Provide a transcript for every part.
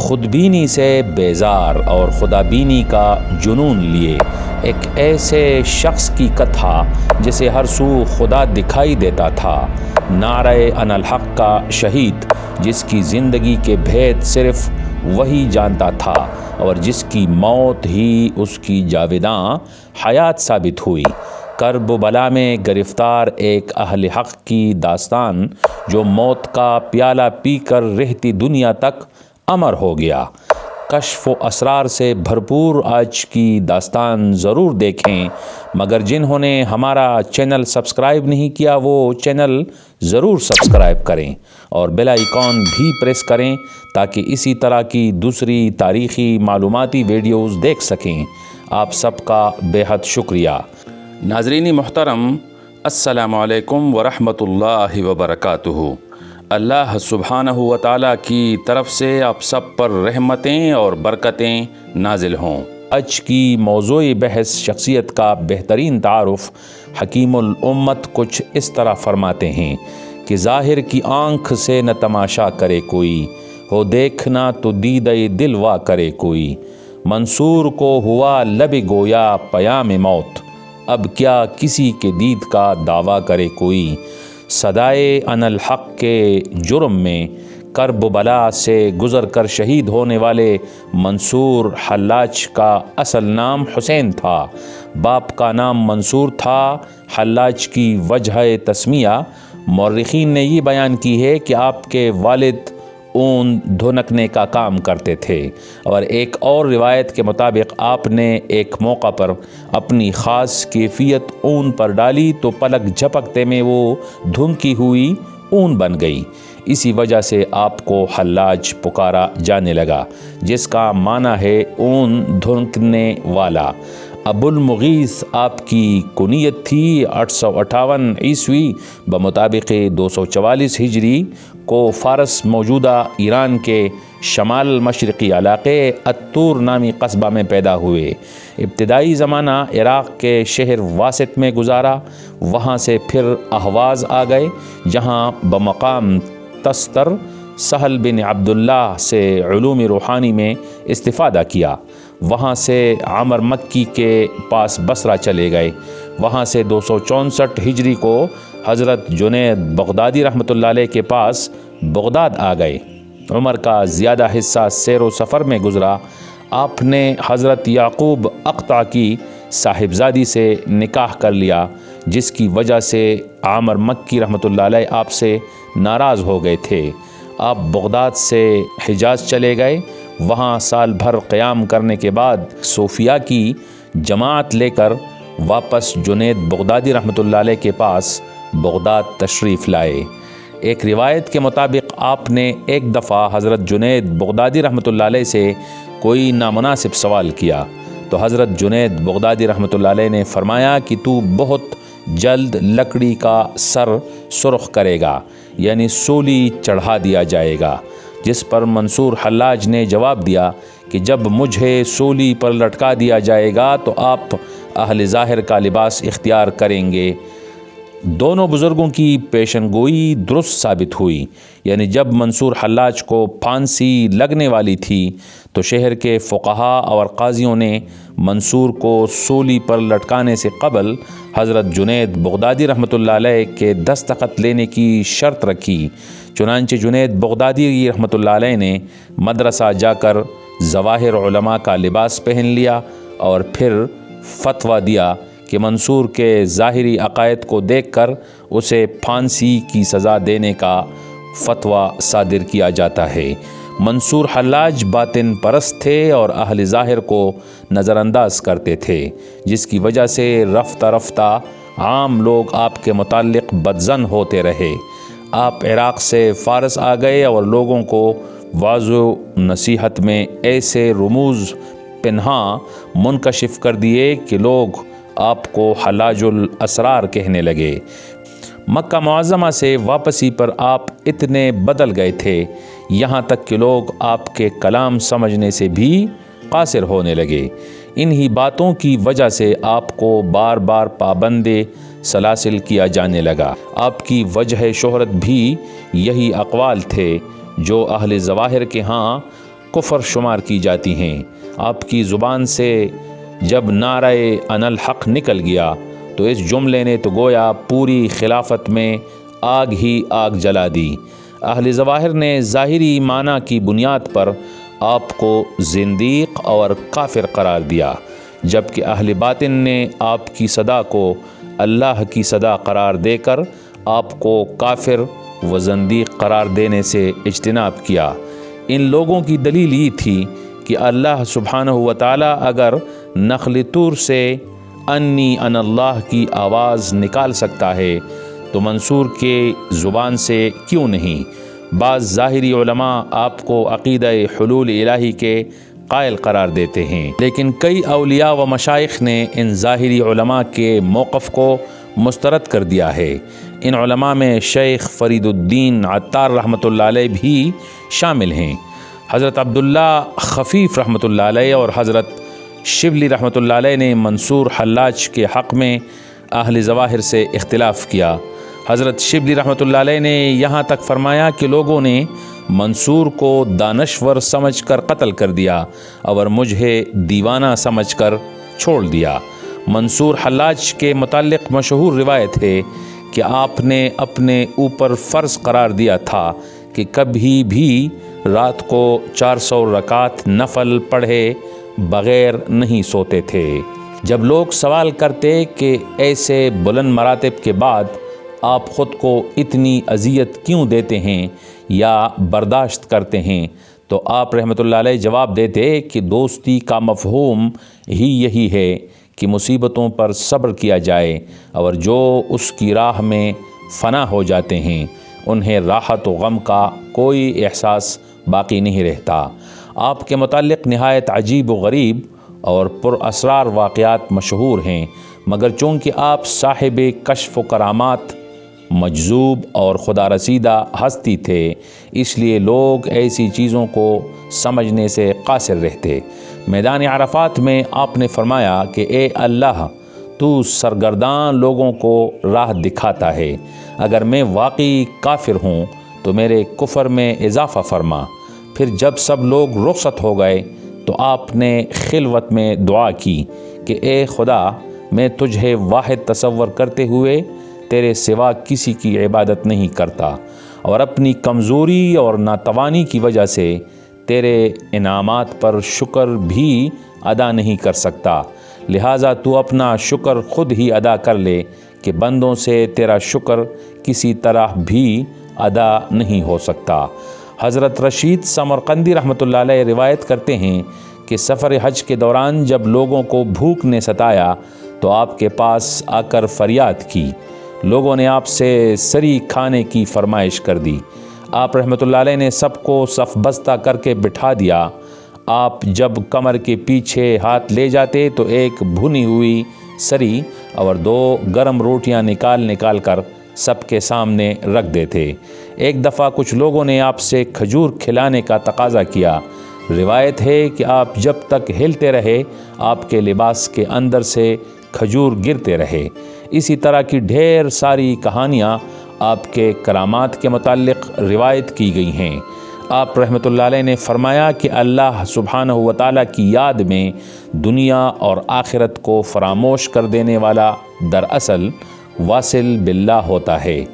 خود بینی سے بیزار اور خدا بینی کا جنون لیے ایک ایسے شخص کی کتھا جسے ہر سو خدا دکھائی دیتا تھا، نعرہ انا الحق کا شہید جس کی زندگی کے بھید صرف وہی جانتا تھا اور جس کی موت ہی اس کی جاوداں حیات ثابت ہوئی۔ کرب و بلا میں گرفتار ایک اہل حق کی داستان جو موت کا پیالہ پی کر رہتی دنیا تک امر ہو گیا۔ کشف و اسرار سے بھرپور آج کی داستان ضرور دیکھیں، مگر جنہوں نے ہمارا چینل سبسکرائب نہیں کیا وہ چینل ضرور سبسکرائب کریں اور بیل آئیکن بھی پریس کریں تاکہ اسی طرح کی دوسری تاریخی معلوماتی ویڈیوز دیکھ سکیں۔ آپ سب کا بے حد شکریہ۔ ناظرین محترم، السلام علیکم ورحمۃ اللہ وبرکاتہ۔ اللہ سبحانہ و تعالیٰ کی طرف سے آپ سب پر رحمتیں اور برکتیں نازل ہوں۔ آج کی موضوع بحث شخصیت کا بہترین تعارف حکیم الامت کچھ اس طرح فرماتے ہیں کہ ظاہر کی آنکھ سے نہ تماشا کرے کوئی، ہو دیکھنا تو دیدہ دل وا کرے کوئی۔ منصور کو ہوا لب گویا پیام موت، اب کیا کسی کے دید کا دعویٰ کرے کوئی۔ صدائے انا الحق کے جرم میں کرب و بلا سے گزر کر شہید ہونے والے منصور حلاج کا اصل نام حسین تھا، باپ کا نام منصور تھا۔ حلاج کی وجہ تسمیہ مورخین نے یہ بیان کی ہے کہ آپ کے والد اون دھنکنے کا کام کرتے تھے، اور ایک اور روایت کے مطابق آپ نے ایک موقع پر اپنی خاص کیفیت اون پر ڈالی تو پلک جھپکتے میں وہ دھنکی ہوئی اون بن گئی۔ اسی وجہ سے آپ کو حلاج پکارا جانے لگا، جس کا معنی ہے اون دھنکنے والا۔ ابو المغیث آپ کی کنیت تھی۔ 858 عیسوی بمطابق 244 ہجری کو فارس موجودہ ایران کے شمال مشرقی علاقے اتور نامی قصبہ میں پیدا ہوئے۔ ابتدائی زمانہ عراق کے شہر واسط میں گزارا، وہاں سے پھر اہواز آ گئے جہاں بمقام تستر سہل بن عبداللہ سے علوم روحانی میں استفادہ کیا۔ وہاں سے عمر مکی کے پاس بصرہ چلے گئے، وہاں سے 264 ہجری کو حضرت جنید بغدادی رحمۃ اللہ علیہ کے پاس بغداد آ گئے۔ عمر کا زیادہ حصہ سیر و سفر میں گزرا۔ آپ نے حضرت یعقوب اقطع کی صاحبزادی سے نکاح کر لیا، جس کی وجہ سے عامر مکی رحمۃ اللہ علیہ آپ سے ناراض ہو گئے تھے۔ آپ بغداد سے حجاز چلے گئے، وہاں سال بھر قیام کرنے کے بعد صوفیاء کی جماعت لے کر واپس جنید بغدادی رحمۃ اللہ علیہ کے پاس بغداد تشریف لائے۔ ایک روایت کے مطابق آپ نے ایک دفعہ حضرت جنید بغدادی رحمۃ اللہ علیہ سے کوئی نامناسب سوال کیا تو حضرت جنید بغدادی رحمۃ اللہ علیہ نے فرمایا کہ تو بہت جلد لکڑی کا سر سرخ کرے گا، یعنی سولی چڑھا دیا جائے گا۔ جس پر منصور حلاج نے جواب دیا کہ جب مجھے سولی پر لٹکا دیا جائے گا تو آپ اہل ظاہر کا لباس اختیار کریں گے۔ دونوں بزرگوں کی پیشن گوئی درست ثابت ہوئی، یعنی جب منصور حلاج کو پھانسی لگنے والی تھی تو شہر کے فقہا اور قاضیوں نے منصور کو سولی پر لٹکانے سے قبل حضرت جنید بغدادی رحمۃ اللہ علیہ کے دستخط لینے کی شرط رکھی۔ چنانچہ جنید بغدادی رحمۃ اللہ علیہ نے مدرسہ جا کر ظواہر علماء کا لباس پہن لیا اور پھر فتویٰ دیا کہ منصور کے ظاہری عقائد کو دیکھ کر اسے پھانسی کی سزا دینے کا فتویٰ صادر کیا جاتا ہے۔ منصور حلاج باطن پرست تھے اور اہل ظاہر کو نظر انداز کرتے تھے، جس کی وجہ سے رفتہ رفتہ عام لوگ آپ کے متعلق بدظن ہوتے رہے۔ آپ عراق سے فارس آ گئے اور لوگوں کو وعظ و نصیحت میں ایسے رموز پنہاں منکشف کر دیے کہ لوگ آپ کو حلاج الاسرار کہنے لگے۔ مکہ معظمہ سے واپسی پر آپ اتنے بدل گئے تھے، یہاں تک کہ لوگ آپ کے کلام سمجھنے سے بھی قاصر ہونے لگے۔ انہی باتوں کی وجہ سے آپ کو بار بار پابند سلاسل کیا جانے لگا۔ آپ کی وجہ شہرت بھی یہی اقوال تھے جو اہل ظواہر کے ہاں کفر شمار کی جاتی ہیں۔ آپ کی زبان سے جب نعرہ انا الحق نکل گیا تو اس جملے نے تو گویا پوری خلافت میں آگ ہی آگ جلا دی۔ اہل ظواہر نے ظاہری معنی کی بنیاد پر آپ کو زندیق اور کافر قرار دیا، جبکہ اہل باطن نے آپ کی صدا کو اللہ کی صدا قرار دے کر آپ کو کافر و زندیق قرار دینے سے اجتناب کیا۔ ان لوگوں کی دلیل یہ تھی کہ اللہ سبحانہ و تعالی اگر نخل طور سے انی انا اللہ کی آواز نکال سکتا ہے تو منصور کے زبان سے کیوں نہیں؟ بعض ظاہری علماء آپ کو عقیدہ حلول الہی کے قائل قرار دیتے ہیں، لیکن کئی اولیاء و مشائخ نے ان ظاہری علماء کے موقف کو مسترد کر دیا ہے۔ ان علماء میں شیخ فرید الدین عطار رحمۃ اللہ علیہ بھی شامل ہیں۔ حضرت عبداللہ خفیف رحمۃ اللہ علیہ اور حضرت شبلی رحمۃ اللہ علیہ نے منصور حلاج کے حق میں اہل ظواہر سے اختلاف کیا۔ حضرت شبلی رحمۃ اللہ علیہ نے یہاں تک فرمایا کہ لوگوں نے منصور کو دانشور سمجھ کر قتل کر دیا اور مجھے دیوانہ سمجھ کر چھوڑ دیا۔ منصور حلاج کے متعلق مشہور روایت ہے کہ آپ نے اپنے اوپر فرض قرار دیا تھا کہ کبھی بھی رات کو 400 رکعت نفل پڑھے بغیر نہیں سوتے تھے۔ جب لوگ سوال کرتے کہ ایسے بلند مراتب کے بعد آپ خود کو اتنی اذیت کیوں دیتے ہیں یا برداشت کرتے ہیں، تو آپ رحمۃ اللہ علیہ جواب دیتے کہ دوستی کا مفہوم ہی یہی ہے کہ مصیبتوں پر صبر کیا جائے، اور جو اس کی راہ میں فنا ہو جاتے ہیں انہیں راحت و غم کا کوئی احساس باقی نہیں رہتا۔ آپ کے متعلق نہایت عجیب و غریب اور پر اسرار واقعات مشہور ہیں، مگر چونکہ آپ صاحب کشف و کرامات، مجذوب اور خدا رسیدہ ہستی تھے، اس لیے لوگ ایسی چیزوں کو سمجھنے سے قاصر رہتے۔ میدان عرفات میں آپ نے فرمایا کہ اے اللہ، تو سرگرداں لوگوں کو راہ دکھاتا ہے، اگر میں واقعی کافر ہوں تو میرے کفر میں اضافہ فرما۔ پھر جب سب لوگ رخصت ہو گئے تو آپ نے خلوت میں دعا کی کہ اے خدا، میں تجھے واحد تصور کرتے ہوئے تیرے سوا کسی کی عبادت نہیں کرتا، اور اپنی کمزوری اور ناتوانی کی وجہ سے تیرے انعامات پر شکر بھی ادا نہیں کر سکتا، لہٰذا تو اپنا شکر خود ہی ادا کر لے کہ بندوں سے تیرا شکر کسی طرح بھی ادا نہیں ہو سکتا۔ حضرت رشید سمرقندی رحمۃ اللہ علیہ روایت کرتے ہیں کہ سفر حج کے دوران جب لوگوں کو بھوک نے ستایا تو آپ کے پاس آ کر فریاد کی۔ لوگوں نے آپ سے سری کھانے کی فرمائش کر دی۔ آپ رحمۃ اللہ علیہ نے سب کو صف بستہ کر کے بٹھا دیا۔ آپ جب کمر کے پیچھے ہاتھ لے جاتے تو ایک بھنی ہوئی سری اور 2 گرم روٹیاں نکال کر سب کے سامنے رکھ دیتے۔ ایک دفعہ کچھ لوگوں نے آپ سے کھجور کھلانے کا تقاضا کیا۔ روایت ہے کہ آپ جب تک ہلتے رہے آپ کے لباس کے اندر سے کھجور گرتے رہے۔ اسی طرح کی ڈھیر ساری کہانیاں آپ کے کرامات کے متعلق روایت کی گئی ہیں۔ آپ رحمۃ اللہ علیہ نے فرمایا کہ اللہ سبحانہ و تعالیٰ کی یاد میں دنیا اور آخرت کو فراموش کر دینے والا دراصل واصل باللہ ہوتا ہے۔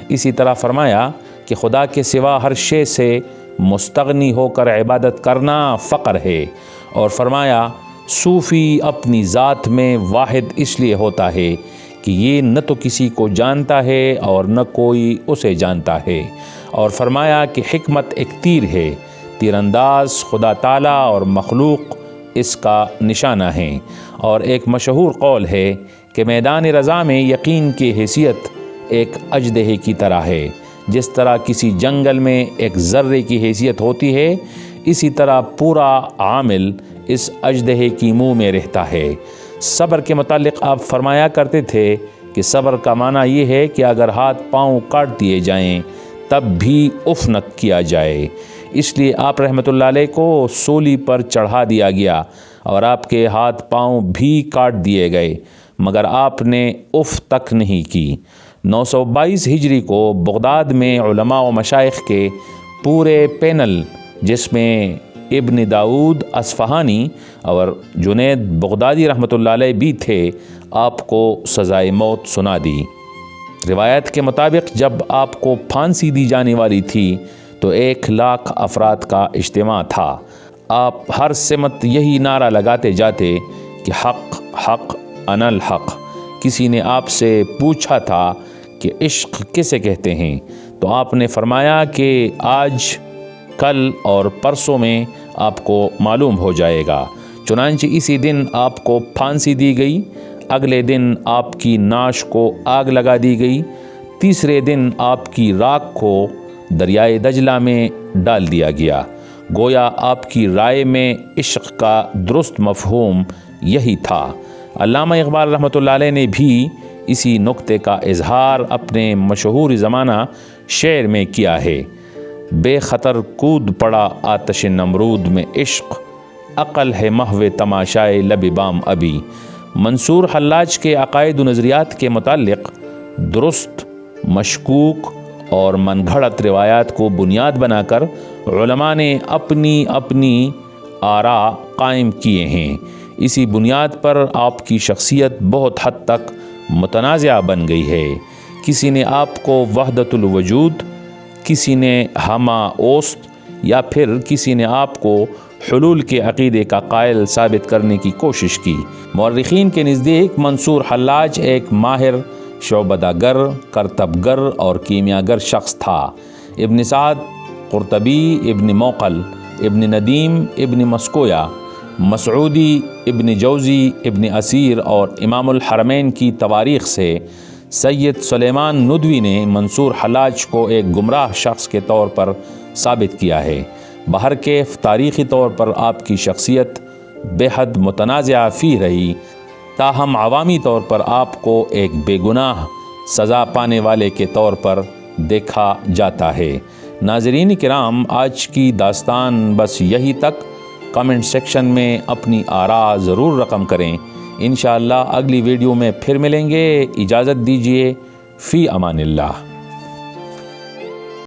اسی طرح فرمایا کہ خدا کے سوا ہر شے سے مستغنی ہو کر عبادت کرنا فقر ہے، اور فرمایا صوفی اپنی ذات میں واحد اس لیے ہوتا ہے کہ یہ نہ تو کسی کو جانتا ہے اور نہ کوئی اسے جانتا ہے، اور فرمایا کہ حکمت ایک تیر ہے، تیر انداز خدا تعالیٰ اور مخلوق اس کا نشانہ ہیں۔ اور ایک مشہور قول ہے کہ میدان رضا میں یقین کی حیثیت ایک اژدہے کی طرح ہے۔ جس طرح کسی جنگل میں ایک ذرے کی حیثیت ہوتی ہے، اسی طرح پورا عامل اس اژدہے کی منہ میں رہتا ہے۔ صبر کے متعلق آپ فرمایا کرتے تھے کہ صبر کا معنی یہ ہے کہ اگر ہاتھ پاؤں کاٹ دیے جائیں تب بھی اف نہ کیا جائے۔ اس لیے آپ رحمۃ اللہ علیہ کو سولی پر چڑھا دیا گیا اور آپ کے ہاتھ پاؤں بھی کاٹ دیے گئے، مگر آپ نے اف تک نہیں کی۔ 922 ہجری کو بغداد میں علماء و مشائخ کے پورے پینل، جس میں ابن داؤد اصفہانی اور جنید بغدادی رحمۃ اللہ علیہ بھی تھے، آپ کو سزائے موت سنا دی۔ روایت کے مطابق جب آپ کو پھانسی دی جانے والی تھی تو 1,00,000 افراد کا اجتماع تھا۔ آپ ہر سمت یہی نعرہ لگاتے جاتے کہ حق حق انا الحق۔ کسی نے آپ سے پوچھا تھا کہ عشق کسے کہتے ہیں، تو آپ نے فرمایا کہ آج کل اور پرسوں میں آپ کو معلوم ہو جائے گا۔ چنانچہ اسی دن آپ کو پھانسی دی گئی، اگلے دن آپ کی نعش کو آگ لگا دی گئی، تیسرے دن آپ کی راکھ کو دریائے دجلہ میں ڈال دیا گیا۔ گویا آپ کی رائے میں عشق کا درست مفہوم یہی تھا۔ علامہ اقبال رحمۃ اللہ علیہ نے بھی اسی نقطے کا اظہار اپنے مشہور زمانہ شعر میں کیا ہے: بے خطر کود پڑا آتش نمرود میں عشق، عقل ہے محو تماشائے لب بام ابی۔ منصور حلاج کے عقائد و نظریات کے متعلق درست، مشکوک اور من گھڑت روایات کو بنیاد بنا کر علماء نے اپنی اپنی آراء قائم کیے ہیں۔ اسی بنیاد پر آپ کی شخصیت بہت حد تک متنازعہ بن گئی ہے۔ کسی نے آپ کو وحدت الوجود، کسی نے ہمہ اوست، یا پھر کسی نے آپ کو حلول کے عقیدے کا قائل ثابت کرنے کی کوشش کی۔ مورخین کے نزدیک منصور حلاج ایک ماہر شعبدہ گر، کرتب گر اور کیمیا گر شخص تھا۔ ابن سعد، قرطبی، ابن موقل، ابن ندیم، ابن مسکویا، مسعودی، ابن جوزی، ابن اسیر اور امام الحرمین کی تواریخ سے سید سلیمان ندوی نے منصور حلاج کو ایک گمراہ شخص کے طور پر ثابت کیا ہے۔ بہرکیف تاریخی طور پر آپ کی شخصیت بے حد متنازعہ فی رہی، تاہم عوامی طور پر آپ کو ایک بے گناہ سزا پانے والے کے طور پر دیکھا جاتا ہے۔ ناظرین کرام، آج کی داستان بس یہی تک۔ کمنٹ سیکشن میں اپنی آراء ضرور رقم کریں۔ انشاءاللہ اگلی ویڈیو میں پھر ملیں گے۔ اجازت دیجیے، فی امان اللہ۔